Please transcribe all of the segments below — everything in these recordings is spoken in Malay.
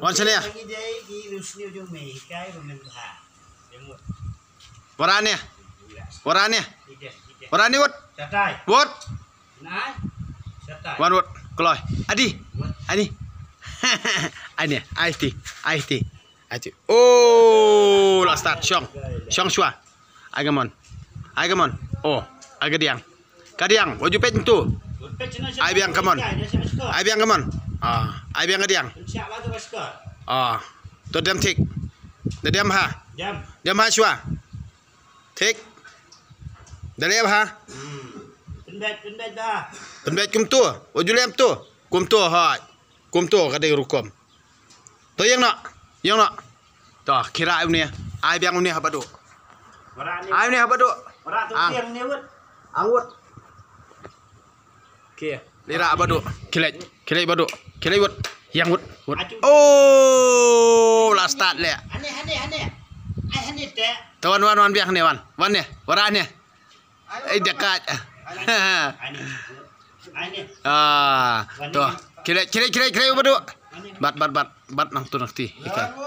Wan sini ya. Warane. Warane. Warane wot. Wot. Wan wot. Keloi. Adi. Ani. Ani. IT. Oh, last start. Syong shua. Agamon. Oh, agadiang. Kadiang. Waju pet tu. Ai biang kamon. Ai biang kadiang. To dem tik. De dem ha. Dem ha shua. Tik. De lem ha. Penbet kum tu. Waju lem tu. Kum tu ha. Kum tu kadai rukom. To yang nak. To kira ni. Ai biang ni habadu. Ai ni habadu. Angut. Kia. Lira abadu. Kilai badu. Kilai wut. Yang wut. Oh, last start le. Hane te. Tawan biang ni wan. Wan ni. Waran ni. Dekat. Tuh. Kilai badu. Bat nang tu nanti. Ikan.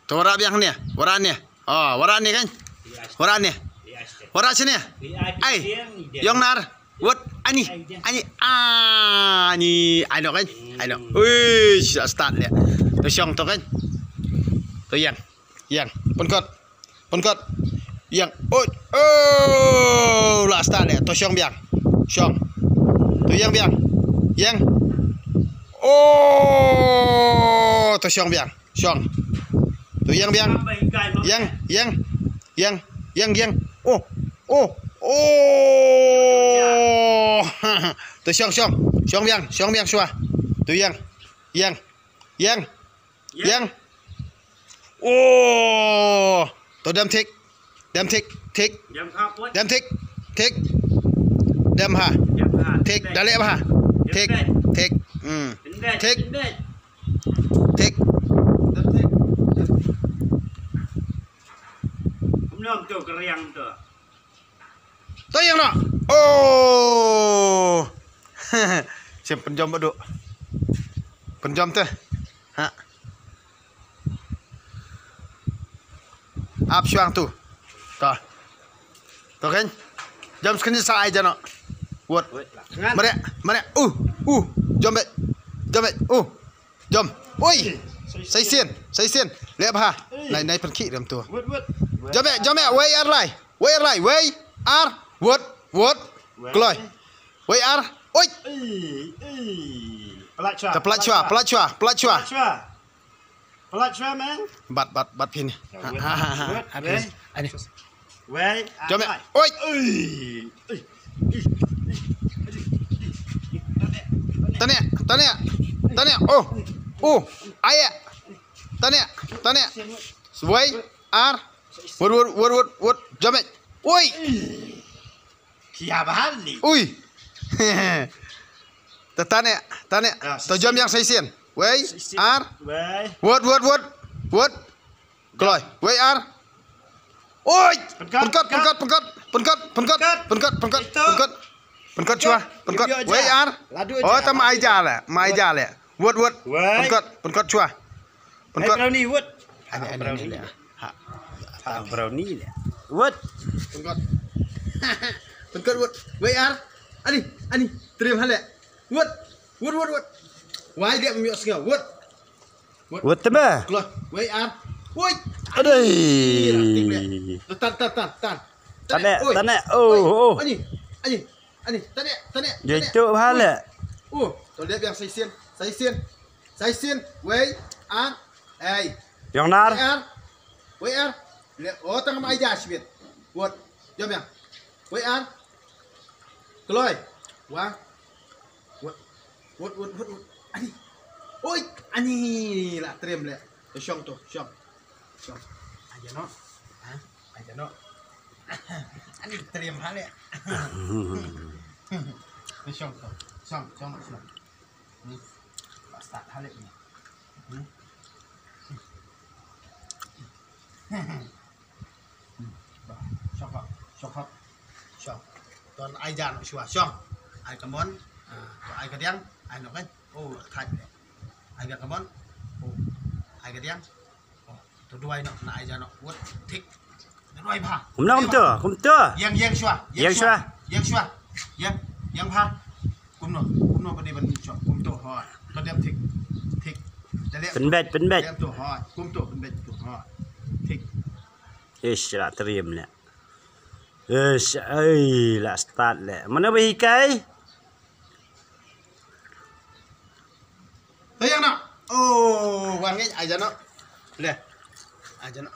Tu warak biang ni, warak ni. Oh, warak ni kan? Warak ni. Warak sini. Ai, yang nar. Wot, ani. Ni, I know kan? I know. Wih, start le. Tu syong tu kan? Tu yang. Penkot. Yang. Oh, lah start le. Tu syong biang. Syong. Tu yang biang. Yang. Oh, tu syong biang. Syong. Tu yang biang. Yang. Oh. Tu syong biang shua. Tu yang. Oh. Tu dem tik. Dem ha. Tik dalek ha. Tik. Tik. Belum tu keriang tu. Tu yang nak. Oh. Siap penjam badu. Penjam tu. Ha. Ap syang tu. Tu kan? Jam sekali sai je nak. Wot. Mari. Jom bet. Jom. Oi. Sai sien. Lihat ha. Nai perki dalam tu. Jom bet. Wei ar lai. Wot. Keloi. Wei ar. Oi. Pelat cua man. Bat pin. Ani. Wei. Jom bet. Oi. Tanya. Oh. Ayah. Tanya. Wei ar. Wot. Jom bet. Oi. Kia bahali. Ui. Tanya. Tu jam yang sai sien. Wei ar. Wot. Keloi. Wei ar. Oi. Pengkat. Penkot cua. Wei ar. Oh, tam mai ja le. Wot. Penkot cua. Brownie wot. Ani le. Brownie le. Wot. Penkot wot. Wei ar. Ani. Terima hale. Wot. Wai dia miok sengau. Wot tebe. Keloi. Wei ar. Woi. Aduh. Tan. Tane. Oh. Ani. Tanya. Itu hala. Tu lihat yang sai sien. Wei ar. Yang nar. Wei ar. Lihat. Oh, tengah mai ja sibit. Wot. Jom yang. Wei ar. Keloi. Wah. Wot. Ani. Oi. Ani lah terima le. Syong. Aja no. Ani terima hal ya. Syong. Start hal ini. Syong. toàn ai già nó xua xong ai cầm món ai cái đen ai nó cái ô thành ai cái cầm món ô ai cái đen tôi đuôi nó ai già nó quất thích đuôi pa Kum tu. yang xua yang pa kum nó bên đây bên chọn kum tổ họ nó đem thích Pen bet. đem tổ họ kum tổ bên bên tổ họ thích Ish, lah terim le. Ish, lah start le. Mana berhikai? thấy không nào ô quan cái ai già nó lên ai già nó